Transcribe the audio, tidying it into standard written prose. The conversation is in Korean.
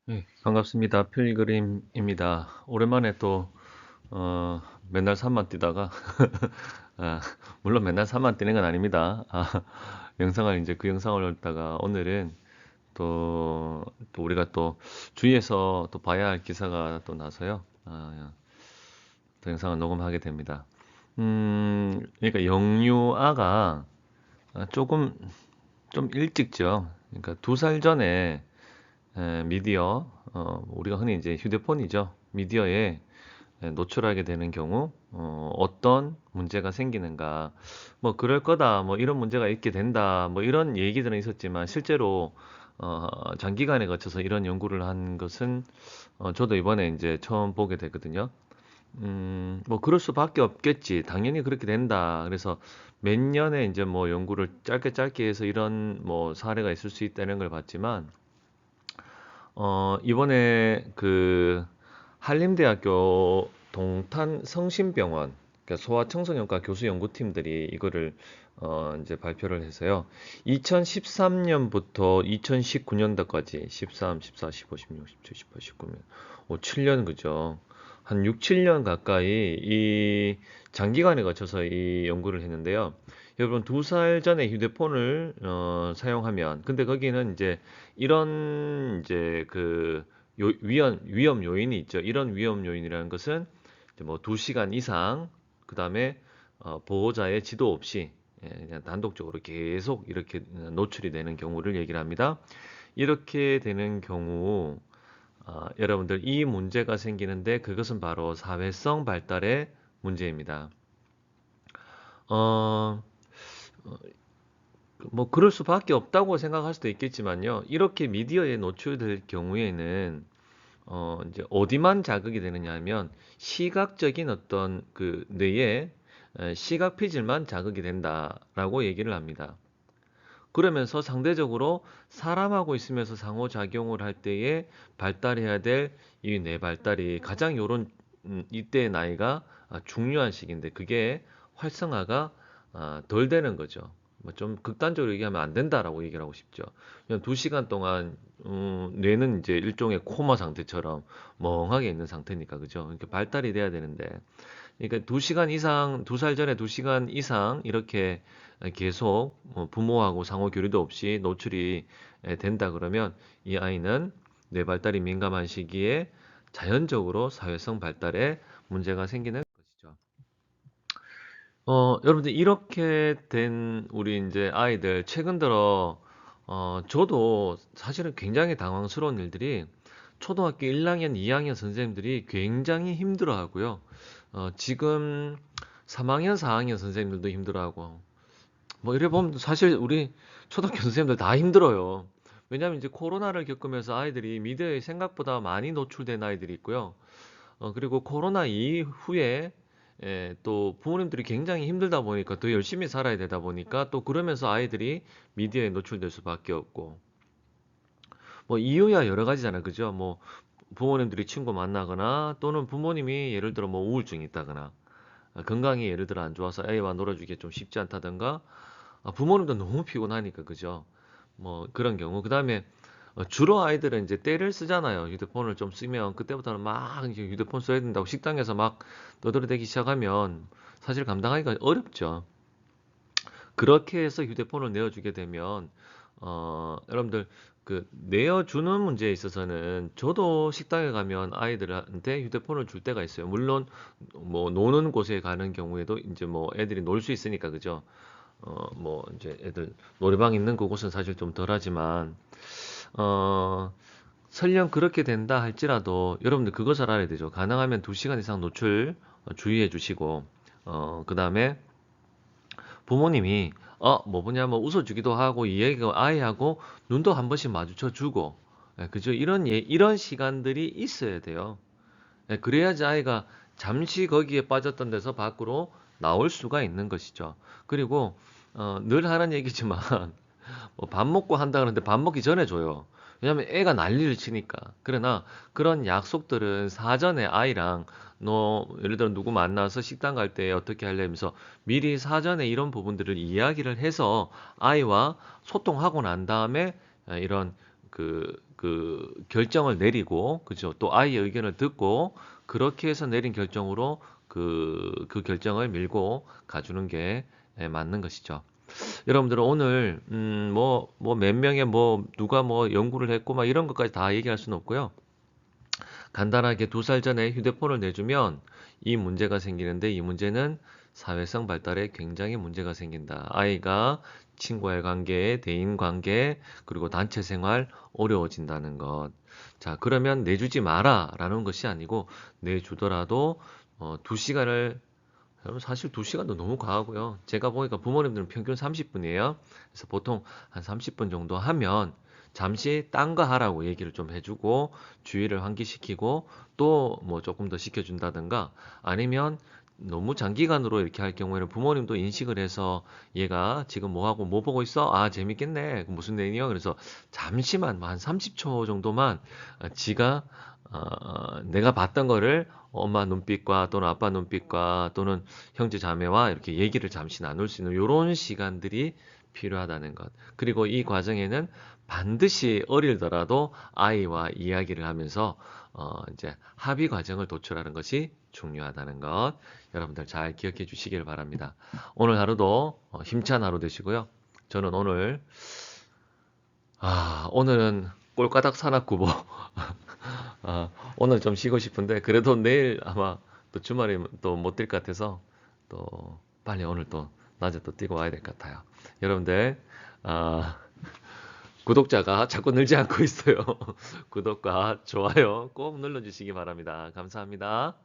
네, 반갑습니다. 필그림입니다. 오랜만에 또, 맨날 산만 뛰다가, 아, 물론 맨날 산만 뛰는 건 아닙니다. 그 영상을 올다가 오늘은 또 우리가 또 주위에서 또 봐야 할 기사가 또 나서요. 또 영상을 녹음하게 됩니다. 그러니까 영유아가 조금 좀 일찍죠. 그러니까 2살 전에 미디어, 우리가 흔히 이제 휴대폰이죠. 미디어에 노출하게 되는 경우, 어떤 문제가 생기는가. 뭐, 그럴 거다. 뭐, 이런 문제가 있게 된다. 뭐, 이런 얘기들은 있었지만, 실제로, 장기간에 거쳐서 이런 연구를 한 것은, 저도 이번에 이제 처음 보게 되거든요. 뭐, 그럴 수밖에 없겠지. 당연히 그렇게 된다. 그래서 몇 년에 이제 뭐, 연구를 짧게 짧게 해서 이런 뭐, 사례가 있을 수 있다는 걸 봤지만, 이번에 그 한림대학교 동탄 성심병원, 그러니까 소아청소년과 교수 연구팀들이 이거를 이제 발표를 해서요. 2013년부터 2019년도까지 13, 14, 15, 16, 17, 18, 19년, 7년 그죠? 한 6, 7년 가까이 이 장기간에 거쳐서 이 연구를 했는데요. 여러분 2살 전에 휴대폰을 사용하면 근데 거기는 이제 이런 이제 그 위험 요인이 있죠. 이런 위험 요인이라는 것은 이제 뭐 2시간 이상 그다음에 보호자의 지도 없이 그냥 단독적으로 계속 이렇게 노출이 되는 경우를 얘기를 합니다. 이렇게 되는 경우 여러분들 이 문제가 생기는데 그것은 바로 사회성 발달의 문제입니다. 어, 뭐 그럴 수밖에 없다고 생각할 수도 있겠지만요. 이렇게 미디어에 노출될 경우에는 이제 어디만 자극이 되느냐 하면 시각적인 어떤 그 뇌의 시각 피질만 자극이 된다라고 얘기를 합니다. 그러면서 상대적으로 사람하고 있으면서 상호작용을 할 때에 발달해야 될 이 뇌 발달이 가장 요런 이때의 나이가 중요한 시기인데 그게 활성화가 덜 되는 거죠. 뭐 좀 극단적으로 얘기하면 안 된다라고 얘기를 하고 싶죠. 그냥 2시간 동안 뇌는 이제 일종의 코마 상태처럼 멍하게 있는 상태니까 그죠? 이렇게 발달이 돼야 되는데 그러니까 2시간 이상, 2살 전에 2시간 이상 이렇게 계속 부모하고 상호 교류도 없이 노출이 된다 그러면 이 아이는 뇌 발달이 민감한 시기에 자연적으로 사회성 발달에 문제가 생기는 것이죠. 여러분들 이렇게 된 우리 이제 아이들 최근 들어 저도 사실은 굉장히 당황스러운 일들이 초등학교 1학년, 2학년 선생님들이 굉장히 힘들어하고요. 지금 3학년, 4학년 선생님들도 힘들어하고 뭐 이래 보면 사실 우리 초등학교 선생님들 다 힘들어요. 왜냐하면 이제 코로나를 겪으면서 아이들이 미디어에 생각보다 많이 노출된 아이들이 있고요. 그리고 코로나 이후에 또 부모님들이 굉장히 힘들다 보니까 더 열심히 살아야 되다 보니까 또 그러면서 아이들이 미디어에 노출될 수밖에 없고 뭐 이유야 여러 가지잖아 그죠 뭐 부모님들이 친구 만나거나 또는 부모님이 예를 들어 뭐 우울증이 있다거나 건강이 예를 들어 안 좋아서 애와 놀아주기 좀 쉽지 않다던가 부모님도 너무 피곤하니까 그죠 뭐 그런 경우 그다음에 주로 아이들은 이제 떼를 쓰잖아요. 휴대폰을 좀 쓰면 그때부터는 막 이제 휴대폰 써야 된다고 식당에서 막 떠들어대기 시작하면 사실 감당하기가 어렵죠. 그렇게 해서 휴대폰을 내어주게 되면 여러분들 그 내어주는 문제에 있어서는 저도 식당에 가면 아이들한테 휴대폰을 줄 때가 있어요. 물론 뭐 노는 곳에 가는 경우에도 이제 뭐 애들이 놀 수 있으니까 그죠. 뭐 이제 애들 노래방 있는 그곳은 사실 좀 덜하지만 어 설령 그렇게 된다 할지라도 여러분들 그것을 알아야 되죠. 가능하면 2시간 이상 노출 주의해 주시고 그다음에 부모님이 뭐 보냐 뭐 웃어주기도 하고 이 얘기가 아이하고 눈도 한 번씩 마주쳐 주고 그죠? 이런 시간들이 있어야 돼요. 그래야지 아이가 잠시 거기에 빠졌던 데서 밖으로 나올 수가 있는 것이죠. 그리고 늘 하는 얘기지만 뭐 밥 먹고 한다 그러는데 밥 먹기 전에 줘요. 왜냐면 애가 난리를 치니까. 그러나 그런 약속들은 사전에 아이랑 너 예를 들어 누구 만나서 식당 갈 때 어떻게 하려면서 미리 사전에 이런 부분들을 이야기를 해서 아이와 소통하고 난 다음에 이런 그 결정을 내리고, 그죠? 또 아이의 의견을 듣고 그렇게 해서 내린 결정으로 그 결정을 밀고 가주는 게 맞는 것이죠. 여러분들은 오늘 뭐 몇 명의 뭐 누가 뭐 연구를 했고 막 이런 것까지 다 얘기할 수는 없고요. 간단하게 2살 전에 휴대폰을 내주면 이 문제가 생기는데, 이 문제는 사회성 발달에 굉장히 문제가 생긴다. 아이가 친구와의 관계, 대인 관계, 그리고 단체 생활 어려워진다는 것. 자, 그러면 내주지 마라 라는 것이 아니고, 내주더라도 2시간을, 여러분 사실 2시간도 너무 과하고요. 제가 보니까 부모님들은 평균 30분이에요. 그래서 보통 한 30분 정도 하면 잠시 딴 거 하라고 얘기를 좀 해주고 주의를 환기시키고 또 뭐 조금 더 시켜준다든가, 아니면 너무 장기간으로 이렇게 할 경우에는 부모님도 인식을 해서 얘가 지금 뭐 하고 뭐 보고 있어? 아, 재밌겠네. 무슨 내용이요? 그래서 잠시만 뭐 한 30초 정도만 지가 내가 봤던 거를 엄마 눈빛과 또는 아빠 눈빛과 또는 형제 자매와 이렇게 얘기를 잠시 나눌 수 있는 이런 시간들이 필요하다는 것. 그리고 이 과정에는 반드시 어릴더라도 아이와 이야기를 하면서 이제 합의 과정을 도출하는 것이 중요하다는 것. 여러분들 잘 기억해 주시길 바랍니다. 오늘 하루도 힘찬 하루 되시고요. 저는 오늘은 꼴까닥 사납고 뭐 오늘 좀 쉬고 싶은데, 그래도 내일 아마 또 주말에 또 못 뛸 것 같아서 또 빨리 오늘 또 낮에 또 뛰고 와야 될 것 같아요. 여러분들, 아, 구독자가 자꾸 늘지 않고 있어요. 구독과 좋아요 꼭 눌러주시기 바랍니다. 감사합니다.